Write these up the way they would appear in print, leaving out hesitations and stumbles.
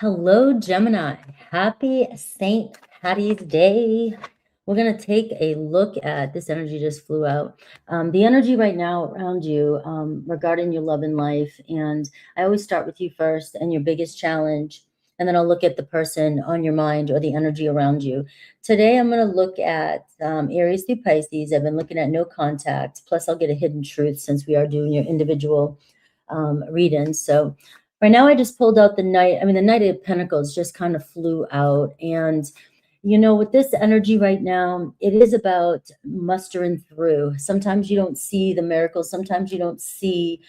Hello, Gemini. Happy St. Patty's Day. We're going to take a look at this energy just flew out. The energy right now around you regarding your love and life. And I always start with you first and your biggest challenge. And then I'll look at the person on your mind or the energy around you. Today, I'm going to look at Aries through Pisces. I've been looking at no contact. Plus, I'll get a hidden truth since we are doing your individual readings. So right now, I just pulled out the Knight. I mean, the Knight of Pentacles just kind of flew out. And, you know, with this energy right now, it is about mustering through. Sometimes you don't see the miracles. Sometimes you don't see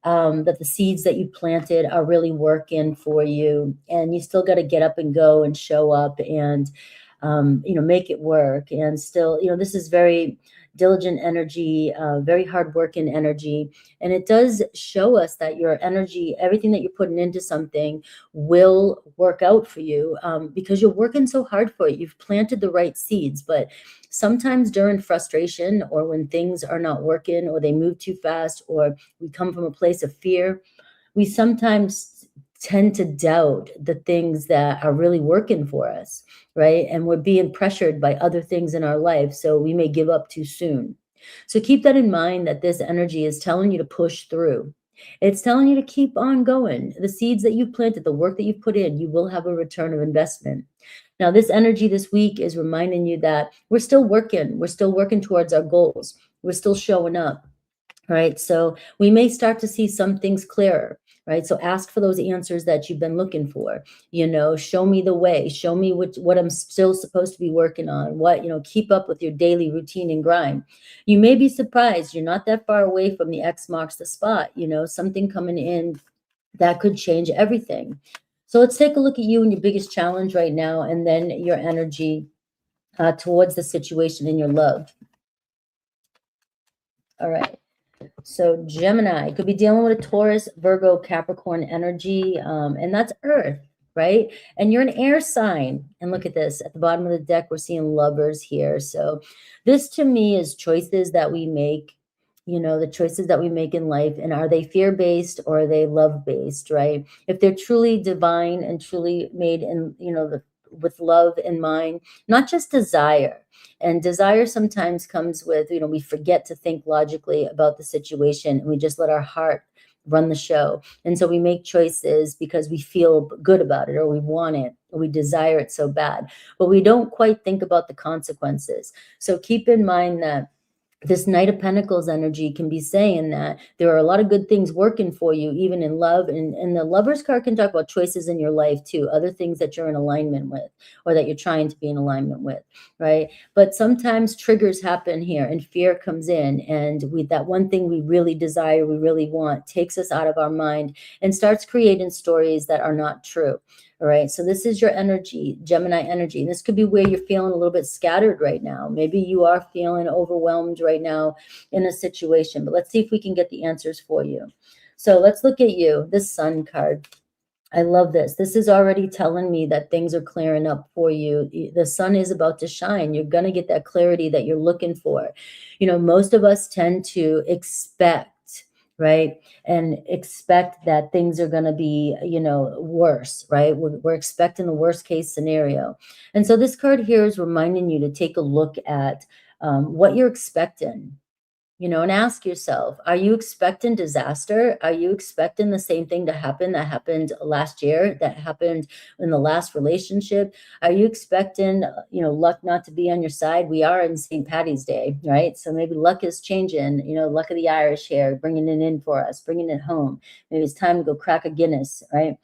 that the seeds that you planted are really working for you. And you still got to get up and go and show up and, you know, make it work. And still, you know, this is very diligent energy, very hardworking energy. And it does show us that your energy, everything that you're putting into something will work out for you because you're working so hard for it. You've planted the right seeds, but sometimes during frustration or when things are not working or they move too fast or we come from a place of fear, we sometimes tend to doubt the things that are really working for us, right? And we're being pressured by other things in our life, so we may give up too soon. So keep that in mind, that this energy is telling you to push through. It's telling you to keep on going. The seeds that you've planted, the work that you've put in, you will have a return of investment. Now, this energy this week is reminding you that we're still working. We're still working towards our goals. We're still showing up, right? So we may start to see some things clearer, right? So ask for those answers that you've been looking for. You know, show me the way, show me what I'm still supposed to be working on, what, you know, keep up with your daily routine and grind. You may be surprised, you're not that far away from the X marks the spot, you know, something coming in that could change everything. So let's take a look at you and your biggest challenge right now, and then your energy towards the situation in your love. All right. So Gemini could be dealing with a Taurus, Virgo, Capricorn energy, and that's Earth, right? And you're an air sign. And look at this. At the bottom of the deck, we're seeing lovers here. So this to me is choices that we make, you know, the choices that we make in life. And are they fear-based or are they love-based, right? If they're truly divine and truly made in, you know, with love in mind, not just desire. And desire sometimes comes with, you know, we forget to think logically about the situation and we just let our heart run the show. And so we make choices because we feel good about it or we want it or we desire it so bad, but we don't quite think about the consequences. So keep in mind that this Knight of Pentacles energy can be saying that there are a lot of good things working for you, even in love. And the Lover's card can talk about choices in your life too, other things that you're in alignment with or that you're trying to be in alignment with, right? But sometimes triggers happen here and fear comes in, and that one thing we really desire, we really want, takes us out of our mind and starts creating stories that are not true. All right, so this is your energy, Gemini energy. And this could be where you're feeling a little bit scattered right now. Maybe you are feeling overwhelmed right now in a situation, but let's see if we can get the answers for you. So let's look at you, this Sun card. I love this. This is already telling me that things are clearing up for you. The sun is about to shine. You're going to get that clarity that you're looking for. You know, most of us tend to expect, right? And expect that things are going to be, you know, worse, right? We're expecting the worst case scenario. And so this card here is reminding you to take a look at what you're expecting, you know, and ask yourself, are you expecting disaster? Are you expecting the same thing to happen that happened last year, that happened in the last relationship? Are you expecting, you know, luck not to be on your side? We are in St. Patty's Day, right? So maybe luck is changing, you know, luck of the Irish here, bringing it in for us, bringing it home. Maybe it's time to go crack a Guinness, right?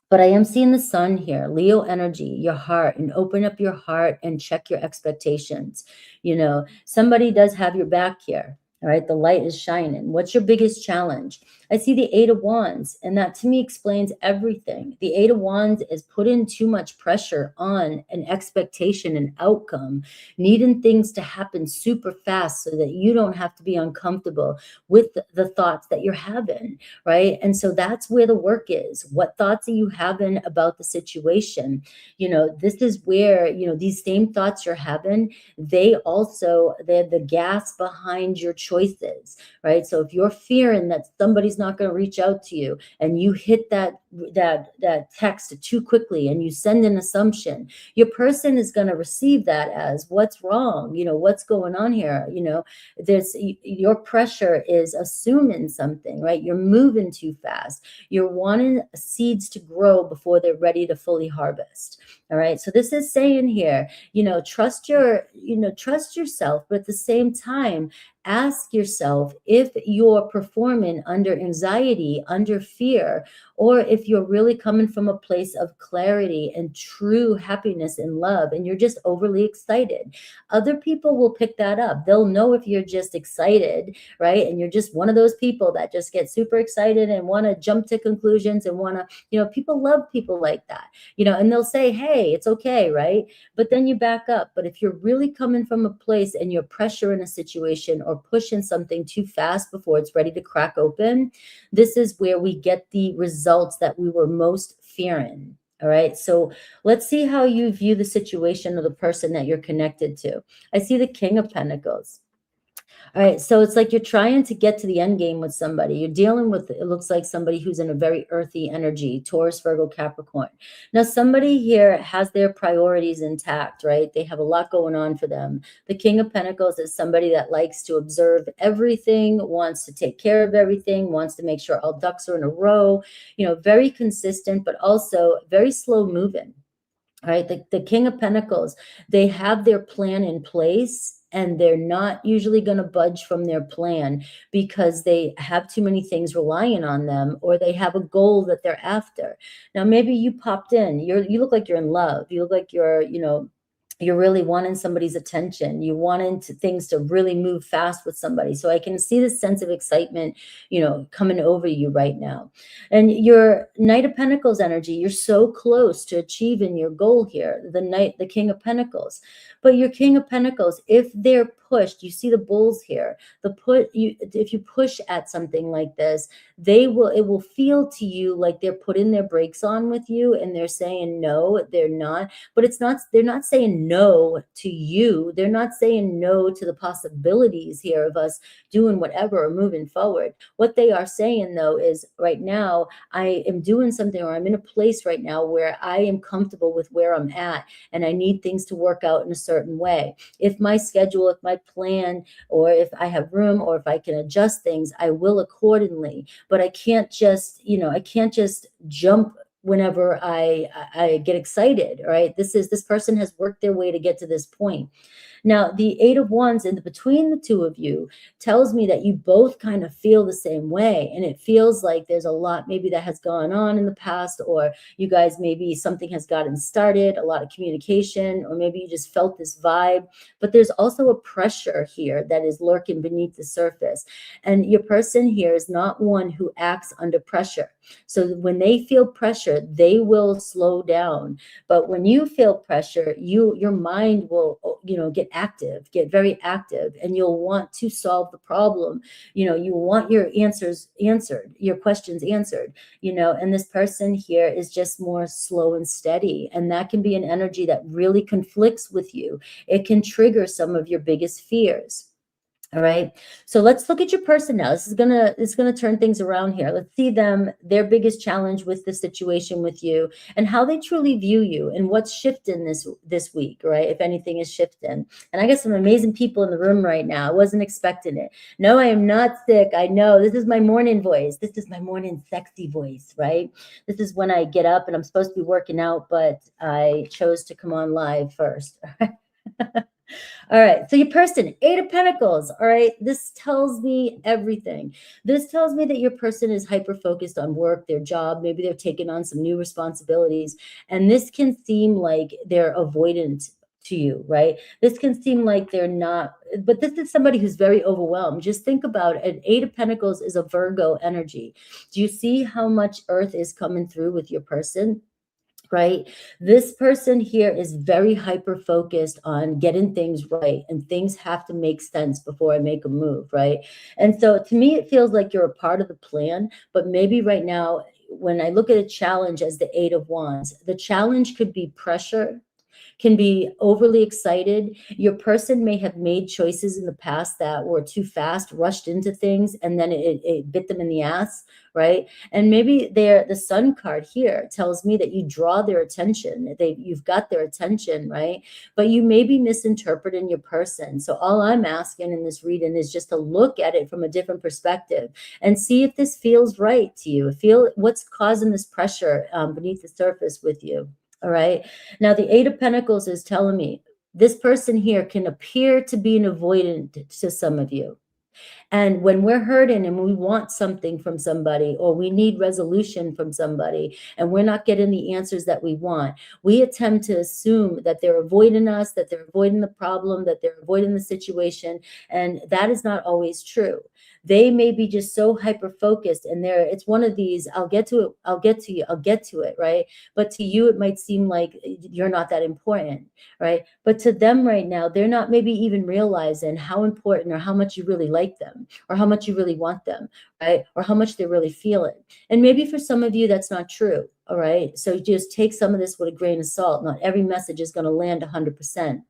But I am seeing the sun here, Leo energy, your heart, and open up your heart and check your expectations. You know, somebody does have your back here. All right, the light is shining. What's your biggest challenge? I see the Eight of Wands, and that to me explains everything. The Eight of Wands is putting too much pressure on an expectation and outcome, needing things to happen super fast so that you don't have to be uncomfortable with the thoughts that you're having, right? And so that's where the work is. What thoughts are you having about the situation? You know, this is where, you know, these same thoughts you're having, they're the gas behind your choices, right? So if you're fearing that somebody's not going to reach out to you, and you hit that text too quickly and you send an assumption, your person is going to receive that as, what's wrong? What's going on here? Your pressure is assuming something, right? You're moving too fast. You're wanting seeds to grow before they're ready to fully harvest. All right. So this is saying here, trust yourself, but at the same time, ask yourself if you're performing under anxiety, under fear, or if you're really coming from a place of clarity and true happiness and love, and you're just overly excited. Other people will pick that up. They'll know if you're just excited, right? And you're just one of those people that just get super excited and want to jump to conclusions and want to, people love people like that, and they'll say, hey, it's okay, right? But then you back up. But if you're really coming from a place and you're pressuring a situation or pushing something too fast before it's ready to crack open, this is where we get the results that we were most fearing. All right. So let's see how you view the situation or the person that you're connected to. I see the King of Pentacles. All right. So it's like you're trying to get to the end game with somebody. You're dealing with, it looks like somebody who's in a very earthy energy, Taurus, Virgo, Capricorn. Now, somebody here has their priorities intact, right? They have a lot going on for them. The King of Pentacles is somebody that likes to observe everything, wants to take care of everything, wants to make sure all ducks are in a row, very consistent, but also very slow moving. All right. The King of Pentacles, they have their plan in place, and they're not usually going to budge from their plan because they have too many things relying on them, or they have a goal that they're after. Now, maybe you popped in, you look like you're in love. You look like you're really wanting somebody's attention. You wanting things to really move fast with somebody. So I can see this sense of excitement, coming over you right now. And your Knight of Pentacles energy, you're so close to achieving your goal here, the King of Pentacles. But your King of Pentacles, if they're pushed, you see the bulls here, if you push at something like this, it will feel to you like they're putting their brakes on with you, and they're saying no, they're not. But they're not saying no to you. They're not saying no to the possibilities here of us doing whatever or moving forward. What they are saying, though, is right now I am doing something, or I'm in a place right now where I am comfortable with where I'm at, and I need things to work out in a certain way. If my schedule, if my plan, or if I have room, or if I can adjust things, I will accordingly. But I can't just, jump whenever I get excited, right? This person has worked their way to get to this point. Now, the Eight of Wands in between the two of you tells me that you both kind of feel the same way. And it feels like there's a lot maybe that has gone on in the past, or you guys, maybe something has gotten started, a lot of communication, or maybe you just felt this vibe. But there's also a pressure here that is lurking beneath the surface. And your person here is not one who acts under pressure. So when they feel pressure, they will slow down. But when you feel pressure, your mind will, get very active, and you'll want to solve the problem. You want your answers answered, your questions answered, and this person here is just more slow and steady. And that can be an energy that really conflicts with you. It can trigger some of your biggest fears. All right. So let's look at your person now. This is gonna turn things around here. Let's see their biggest challenge with the situation with you, and how they truly view you, and what's shifting this week, right? If anything is shifting. And I got some amazing people in the room right now. I wasn't expecting it. No, I am not sick. I know this is my morning voice. This is my morning sexy voice, right? This is when I get up and I'm supposed to be working out, but I chose to come on live first. All right, so your person, Eight of Pentacles. All right, this tells me everything. This tells me that your person is hyper-focused on work, their job. Maybe they're taking on some new responsibilities. And this can seem like they're avoidant to you, right? This can seem like they're not, but this is somebody who's very overwhelmed. Just think about it. An Eight of Pentacles is a Virgo energy. Do you see how much earth is coming through with your person? Right? This person here is very hyper-focused on getting things right, and things have to make sense before I make a move, right? And so to me, it feels like you're a part of the plan, but maybe right now, when I look at a challenge as the Eight of Wands, the challenge could be pressure, can be overly excited. Your person may have made choices in the past that were too fast, rushed into things, and then it bit them in the ass, right? And maybe the sun card here tells me that you draw their attention. You've got their attention, right? But you may be misinterpreting your person. So all I'm asking in this reading is just to look at it from a different perspective and see if this feels right to you. Feel what's causing this pressure beneath the surface with you. All right. Now, the Eight of Pentacles is telling me this person here can appear to be an avoidant to some of you. And when we're hurting and we want something from somebody, or we need resolution from somebody, and we're not getting the answers that we want, we attempt to assume that they're avoiding us, that they're avoiding the problem, that they're avoiding the situation. And that is not always true. They may be just so hyper-focused, and it's one of these, I'll get to it, I'll get to you, I'll get to it, right? But to you, it might seem like you're not that important, right? But to them right now, they're not maybe even realizing how important or how much you really like them, or how much you really want them, right? Or how much they're really feeling. And maybe for some of you, that's not true, all right? So just take some of this with a grain of salt. Not every message is going to land 100%.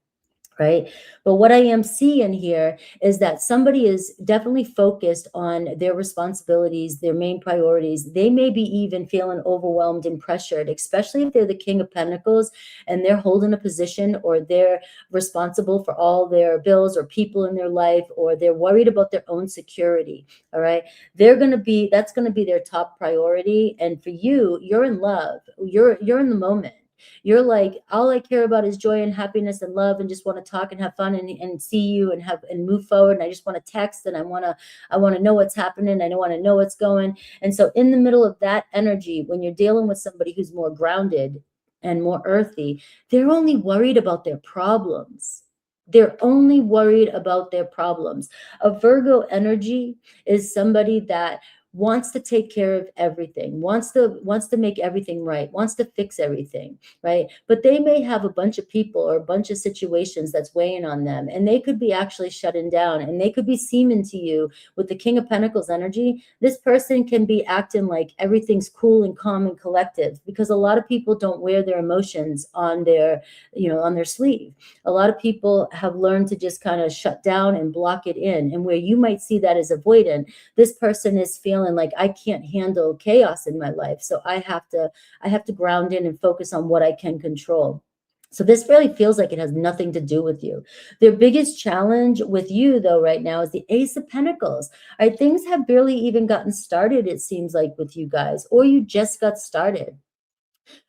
Right? But what I am seeing here is that somebody is definitely focused on their responsibilities, their main priorities. They may be even feeling overwhelmed and pressured, especially if they're the King of Pentacles and they're holding a position, or they're responsible for all their bills or people in their life, or they're worried about their own security. All right. That's going to be their top priority. And for you, you're in love. You're in the moment. You're like, all I care about is joy and happiness and love, and just want to talk and have fun and see you and move forward. And I just want to text, and I want to know what's happening. I don't want to know what's going. And so in the middle of that energy, when you're dealing with somebody who's more grounded and more earthy, they're only worried about their problems. They're only worried about their problems. A Virgo energy is somebody that wants to take care of everything, wants to make everything right, wants to fix everything, right? But they may have a bunch of people or a bunch of situations that's weighing on them, and they could be actually shutting down, and they could be seeming to you with the King of Pentacles energy. This person can be acting like everything's cool and calm and collective, because a lot of people don't wear their emotions on their sleeve. A lot of people have learned to just kind of shut down and block it in. And where you might see that as avoidant, this person is feeling like, I can't handle chaos in my life, so I have to ground in and focus on what I can control. So this really feels like it has nothing to do with you. Their biggest challenge with you, though, right now is the Ace of Pentacles. All right, things have barely even gotten started, it seems like, with you guys, or you just got started.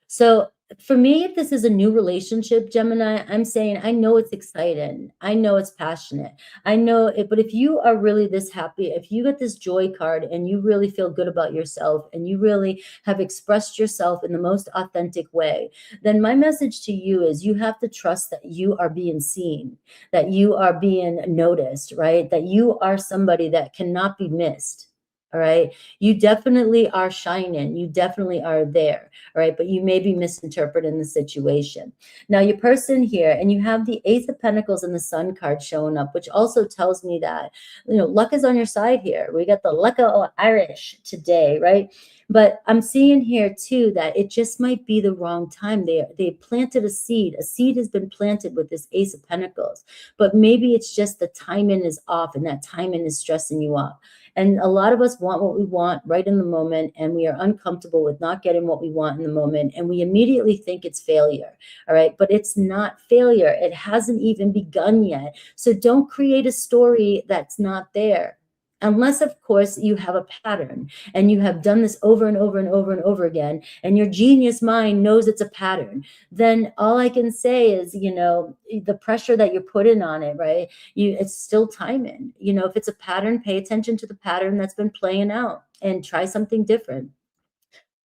So for me, if this is a new relationship, Gemini, I'm saying, I know it's exciting. I know it's passionate. I know it, but if you are really this happy, if you get this joy card and you really feel good about yourself and you really have expressed yourself in the most authentic way, then my message to you is you have to trust that you are being seen, that you are being noticed, right? That you are somebody that cannot be missed. All right. You definitely are shining. You definitely are there. All right. But you may be misinterpreting the situation. Now, your person here, and you have the Ace of Pentacles and the Sun card showing up, which also tells me that, luck is on your side here. We got the luck of Irish today, right? But I'm seeing here too that it just might be the wrong time. They planted a seed. A seed has been planted with this Ace of Pentacles, but maybe it's just the timing is off, and that timing is stressing you out. And a lot of us want what we want right in the moment, and we are uncomfortable with not getting what we want in the moment, and we immediately think it's failure. All right, but it's not failure. It hasn't even begun yet. So don't create a story that's not there. Unless, of course, you have a pattern and you have done this over and over and over and over again, and your genius mind knows it's a pattern, then all I can say is, the pressure that you're putting on it, right? It's still timing. If it's a pattern, pay attention to the pattern that's been playing out and try something different.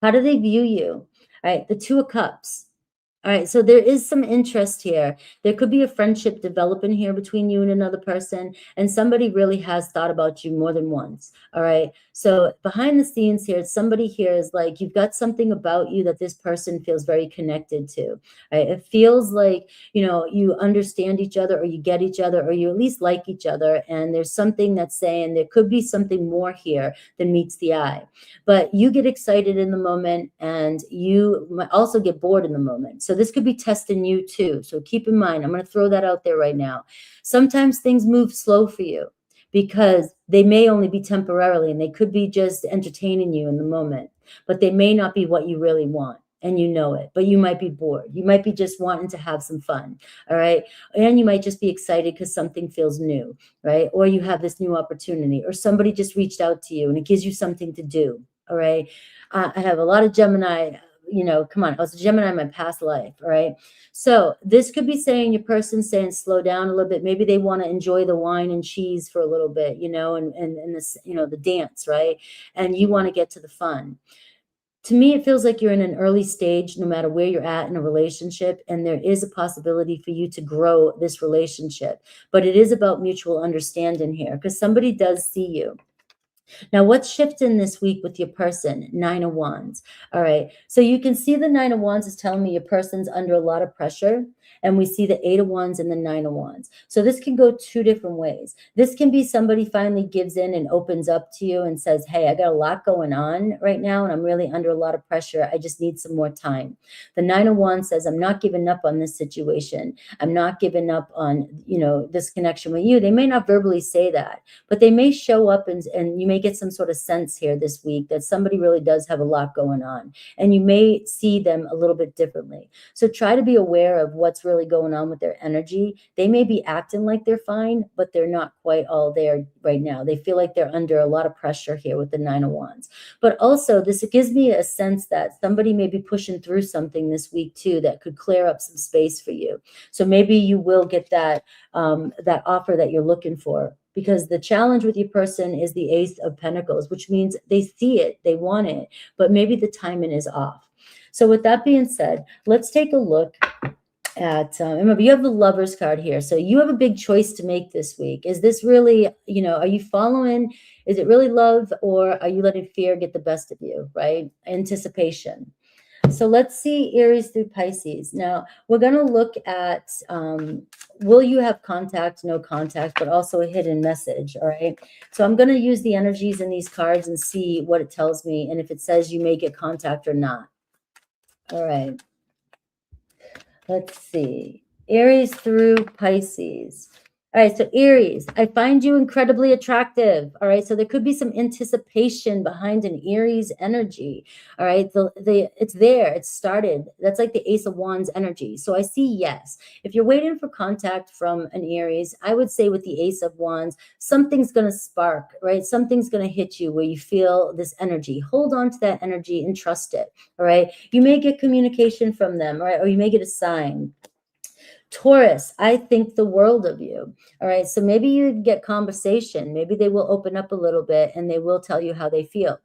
How do they view you? All right, the Two of Cups. All right, so there is some interest here. There could be a friendship developing here between you and another person, and somebody really has thought about you more than once. All right, so behind the scenes here, somebody here is like, you've got something about you that this person feels very connected to. All right, it feels like, you understand each other, or you get each other, or you at least like each other, and there's something that's saying there could be something more here than meets the eye. But you get excited in the moment, and you might also get bored in the moment. So this could be testing you too. So keep in mind, I'm going to throw that out there right now. Sometimes things move slow for you because they may only be temporarily, and they could be just entertaining you in the moment, but they may not be what you really want. And you know it, but you might be bored. You might be just wanting to have some fun. All right. And you might just be excited because something feels new, right? Or you have this new opportunity, or somebody just reached out to you and it gives you something to do. All right. I have a lot of Gemini, you know, come on. I was a Gemini in my past life. All right. So this could be saying your person's saying, slow down a little bit. Maybe they want to enjoy the wine and cheese for a little bit, you know, and this, you know, the dance, right? And you want to get to the fun. To me, it feels like you're in an early stage, no matter where you're at in a relationship, and there is a possibility for you to grow this relationship. But it is about mutual understanding here, because somebody does see you. Now, what's shifting this week with your person? 9 of Wands. All right. So you can see the 9 of Wands is telling me your person's under a lot of pressure. And we see the 8 of Wands and the 9 of Wands. So this can go two different ways. This can be somebody finally gives in and opens up to you and says, hey, I got a lot going on right now, and I'm really under a lot of pressure. I just need some more time. The 9 of Wands says, I'm not giving up on this situation. I'm not giving up on, you know, this connection with you. They may not verbally say that, but they may show up and you may get some sort of sense here this week that somebody really does have a lot going on, and you may see them a little bit differently. So try to be aware of what's really going on with their energy. They may be acting like they're fine, but they're not quite all there right now. They feel like they're under a lot of pressure here with the 9 of Wands. But also this gives me a sense that somebody may be pushing through something this week too that could clear up some space for you. So maybe you will get that that offer that you're looking for, because the challenge with your person is the Ace of Pentacles, which means they see it, they want it, but maybe the timing is off. So with that being said, let's take a look at, remember, you have the Lovers card here. So you have a big choice to make this week. Is this really, you know, are you following, is it really love, or are you letting fear get the best of you, right? Anticipation. So let's see Aries through Pisces. Now we're going to look at, will you have contact, no contact, but also a hidden message. All right. So I'm going to use the energies in these cards and see what it tells me, and if it says you may get contact or not. All right. Let's see. Aries through Pisces. All right, so Aries, I find you incredibly attractive. All right, so there could be some anticipation behind an Aries energy. All right, it's there, it's started. That's like the Ace of Wands energy. So I see yes. If you're waiting for contact from an Aries, I would say with the Ace of Wands, something's going to spark, right? Something's going to hit you where you feel this energy. Hold on to that energy and trust it. All right, you may get communication from them, all right, or you may get a sign. Taurus, I think the world of you. All right. So maybe you get conversation. Maybe they will open up a little bit and they will tell you how they feel.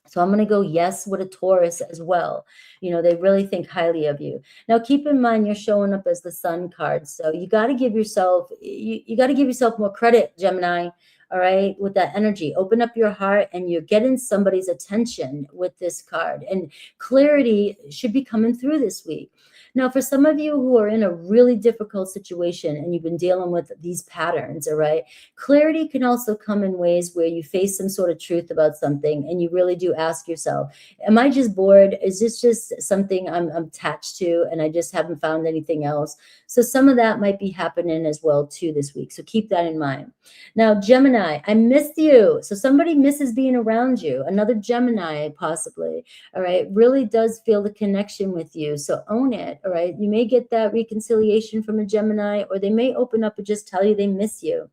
So I'm going to go yes with a Taurus as well. You know, they really think highly of you. Now, keep in mind, you're showing up as the Sun card. So you got to give yourself, you got to give yourself more credit, Gemini. All right. With that energy, open up your heart, and you're getting somebody's attention with this card, and clarity should be coming through this week. Now, for some of you who are in a really difficult situation and you've been dealing with these patterns, all right, clarity can also come in ways where you face some sort of truth about something and you really do ask yourself, am I just bored? Is this just something I'm attached to and I just haven't found anything else? So some of that might be happening as well too this week. So keep that in mind. Now, Gemini, I missed you. So somebody misses being around you. Another Gemini possibly, all right, really does feel the connection with you. So own it. All right. You may get that reconciliation from a Gemini, or they may open up and just tell you they miss you.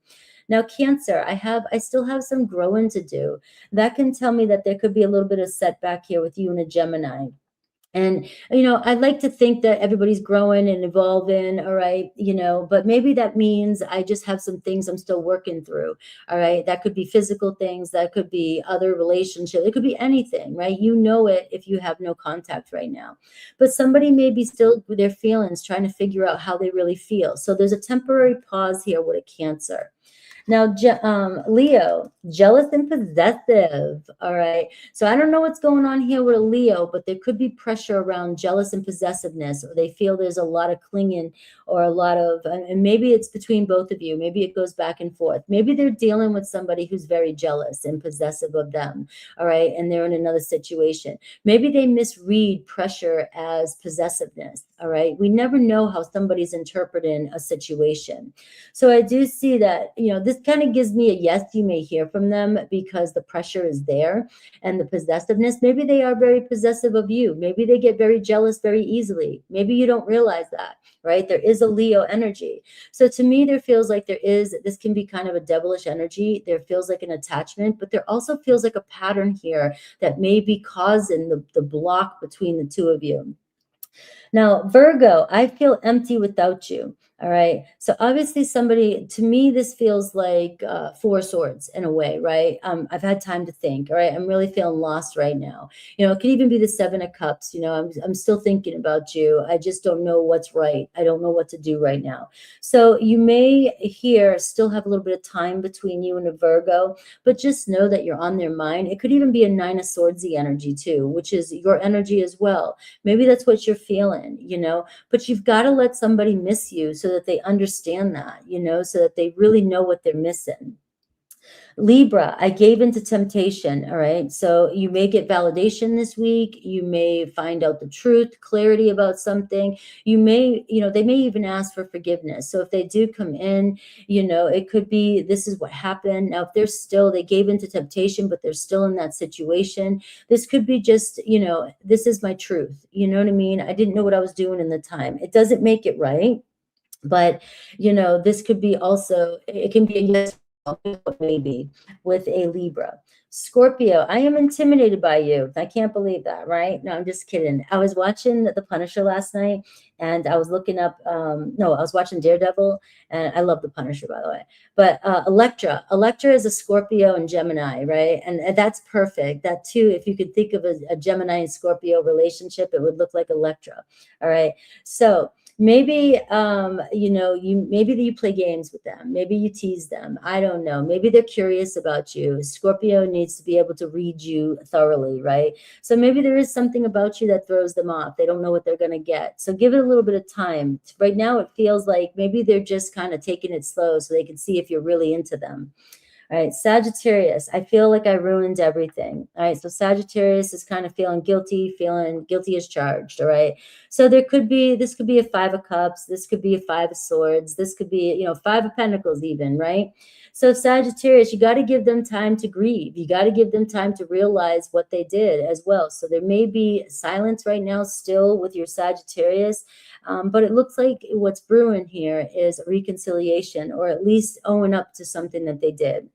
Now, Cancer, I still have some growing to do. That can tell me that there could be a little bit of setback here with you and a Gemini. And, you know, I'd like to think that everybody's growing and evolving, all right, you know, but maybe that means I just have some things I'm still working through, all right? That could be physical things, that could be other relationships, it could be anything, right? You know it if you have no contact right now. But somebody may be still with their feelings, trying to figure out how they really feel. So there's a temporary pause here with a Cancer. Now, Leo, jealous and possessive. All right. So I don't know what's going on here with a Leo, but there could be pressure around jealous and possessiveness, or they feel there's a lot of clinging or a lot of, and maybe it's between both of you. Maybe it goes back and forth. Maybe they're dealing with somebody who's very jealous and possessive of them. All right. And they're in another situation. Maybe they misread pressure as possessiveness. All right. We never know how somebody's interpreting a situation. So I do see that, this kind of gives me a yes, you may hear from them because the pressure is there and the possessiveness. Maybe they are very possessive of you. Maybe they get very jealous very easily. Maybe you don't realize that, right? There is a Leo energy. So to me, there feels like this can be kind of a devilish energy. There feels like an attachment, but there also feels like a pattern here that may be causing the block between the two of you. Now, Virgo, I feel empty without you. All right. So obviously to me, this feels like Four Swords in a way, right? I've had time to think. All right. I'm really feeling lost right now. It could even be the Seven of Cups. I'm still thinking about you. I just don't know what's right. I don't know what to do right now. So you may still have a little bit of time between you and a Virgo, but just know that you're on their mind. It could even be a Nine of Swordsy energy too, which is your energy as well. Maybe that's what you're feeling, but you've got to let somebody miss you so that they understand that, so that they really know what they're missing. Libra, I gave into temptation. All right. So you may get validation this week. You may find out the truth, clarity about something. They may even ask for forgiveness. So if they do come in, it could be, this is what happened. Now, if they gave into temptation, but they're still in that situation, this could be just, this is my truth. You know what I mean? I didn't know what I was doing in the time. It doesn't make it right. But, this could be also, it can be a yes, maybe with a Libra. Scorpio, I am intimidated by you. I can't believe that, right? No, I'm just kidding. I was watching The Punisher last night and I was looking up, I was watching Daredevil, and I love The Punisher, by the way. But Electra is a Scorpio and Gemini, right? And that's perfect. That too, if you could think of a Gemini and Scorpio relationship, it would look like Electra. All right. So maybe maybe you play games with them, maybe you tease them, I don't know, maybe they're curious about you. Scorpio needs to be able to read you thoroughly, right? So maybe there is something about you that throws them off. They don't know what they're going to get, so give it a little bit of time. Right now it feels like maybe they're just kind of taking it slow so they can see if you're really into them. All right, Sagittarius, I feel like I ruined everything. All right, so Sagittarius is kind of feeling guilty as charged. All right, so this could be a Five of Cups. This could be a Five of Swords. This could be, Five of Pentacles even, right? So Sagittarius, you got to give them time to grieve. You got to give them time to realize what they did as well. So there may be silence right now still with your Sagittarius, but it looks like what's brewing here is a reconciliation, or at least owing up to something that they did.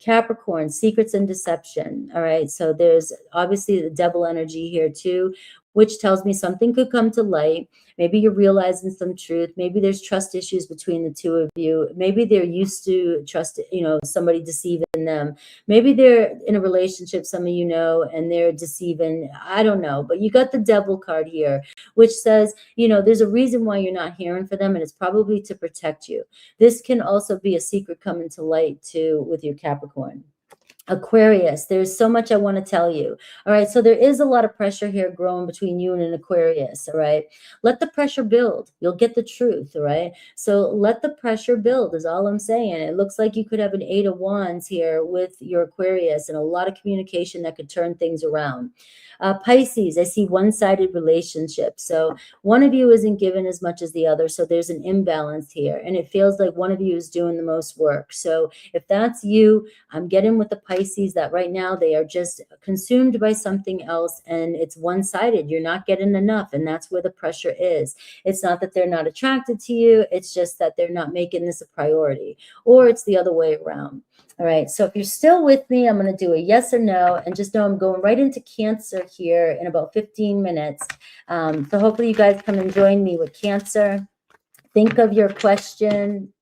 Capricorn, secrets and deception. All right. So there's obviously the devil energy here too, which tells me something could come to light. Maybe you're realizing some truth. Maybe there's trust issues between the two of you. Maybe they're used to trust, somebody deceiving them. Maybe they're in a relationship, some of and they're deceiving. I don't know. But you got the devil card here, which says, there's a reason why you're not hearing for them, and it's probably to protect you. This can also be a secret coming to light too with your Capricorn. Aquarius, there's so much I want to tell you. All right. So there is a lot of pressure here growing between you and an Aquarius. All right. Let the pressure build. You'll get the truth. All right. So let the pressure build is all I'm saying. It looks like you could have an Eight of Wands here with your Aquarius, and a lot of communication that could turn things around. Pisces, I see one-sided relationship. So one of you isn't given as much as the other. So there's an imbalance here, and it feels like one of you is doing the most work. So if that's you, I'm getting with the Pisces that right now they are just consumed by something else, and it's one-sided. You're not getting enough, and that's where the pressure is. It's not that they're not attracted to you. It's just that they're not making this a priority, or it's the other way around. All right, so if you're still with me, I'm going to do a yes or no, and just know I'm going right into Cancer here in about 15 minutes. So hopefully you guys come and join me with Cancer. Think of your question.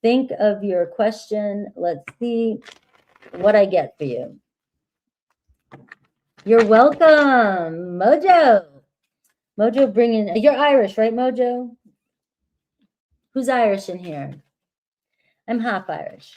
Think of your question. Let's see what I get for you. You're welcome, Mojo. Mojo bringing, you're Irish, right, Mojo? Who's Irish in here? I'm half Irish.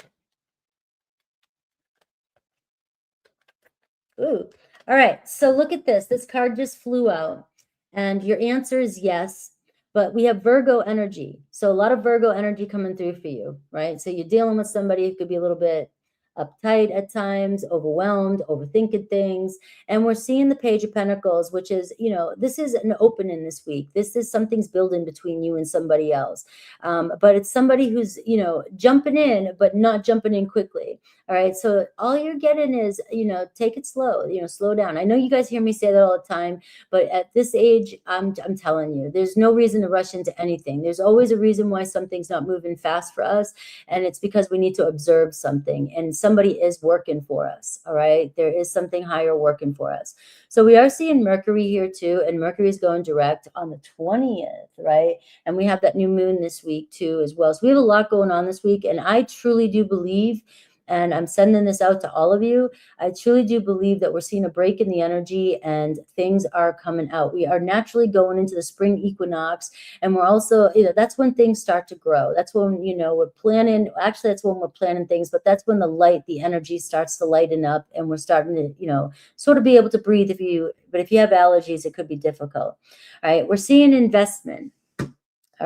Ooh. All right. So look at this. This card just flew out. And your answer is yes. But we have Virgo energy. So a lot of Virgo energy coming through for you, right? So you're dealing with somebody who could be a little bit uptight at times, overwhelmed, overthinking things. And we're seeing the Page of Pentacles, which is, you know, this is an opening this week. This is something's building between you and somebody else. But it's somebody who's, you know, jumping in, but not jumping in quickly. All right. So all you're getting is, you know, take it slow, you know, slow down. I know you guys hear me say that all the time, but at this age, I'm telling you, there's no reason to rush into anything. There's always a reason why something's not moving fast for us. And it's because we need to observe something, and somebody is working for us. All right. There is something higher working for us. So we are seeing Mercury here too. And Mercury is going direct on the 20th. Right. And we have that new moon this week too, as well. So we have a lot going on this week. And I truly do believe, and I'm sending this out to all of you, I truly do believe that we're seeing a break in the energy and things are coming out. We are naturally going into the spring equinox, and we're also, you know, that's when things start to grow. That's when, you know, we're planning, actually that's when we're planning things, but that's when the light, the energy starts to lighten up, and we're starting to, you know, sort of be able to breathe. But if you have allergies, it could be difficult. All right, we're seeing investment. All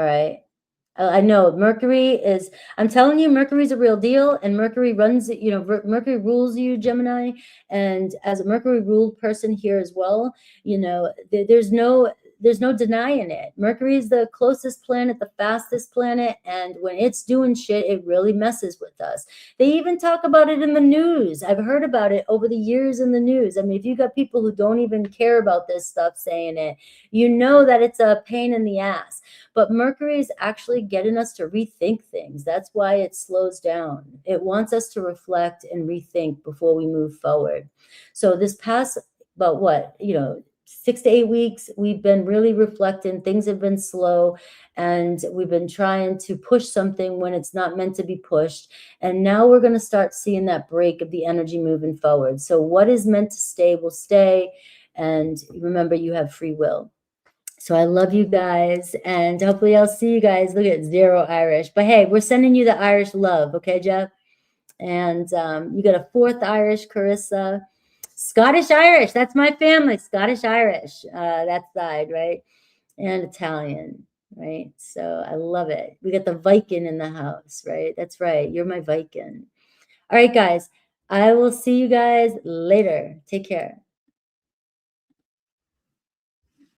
right. I know Mercury is, I'm telling you, Mercury's a real deal, and Mercury runs, you know, Mercury rules you, Gemini. And as a Mercury ruled person here as well, you know, there's no denying it. Mercury is the closest planet, the fastest planet. And when it's doing shit, it really messes with us. They even talk about it in the news. I've heard about it over the years in the news. I mean, if you got people who don't even care about this stuff saying it, you know that it's a pain in the ass. But Mercury is actually getting us to rethink things. That's why it slows down. It wants us to reflect and rethink before we move forward. So this past, about what, you know, 6 to 8 weeks, we've been really reflecting. Things have been slow, and we've been trying to push something when it's not meant to be pushed. And now we're going to start seeing that break of the energy moving forward. So what is meant to stay will stay. And remember, you have free will. So I love you guys, and hopefully I'll see you guys. Look at 0 Irish. But hey, we're sending you the Irish love. Okay, Jeff? And you got a 4th Irish, Carissa. Scottish Irish. That's my family. Scottish Irish. That side, right? And Italian, right? So I love it. We got the Viking in the house, right? That's right. You're my Viking. All right, guys. I will see you guys later. Take care.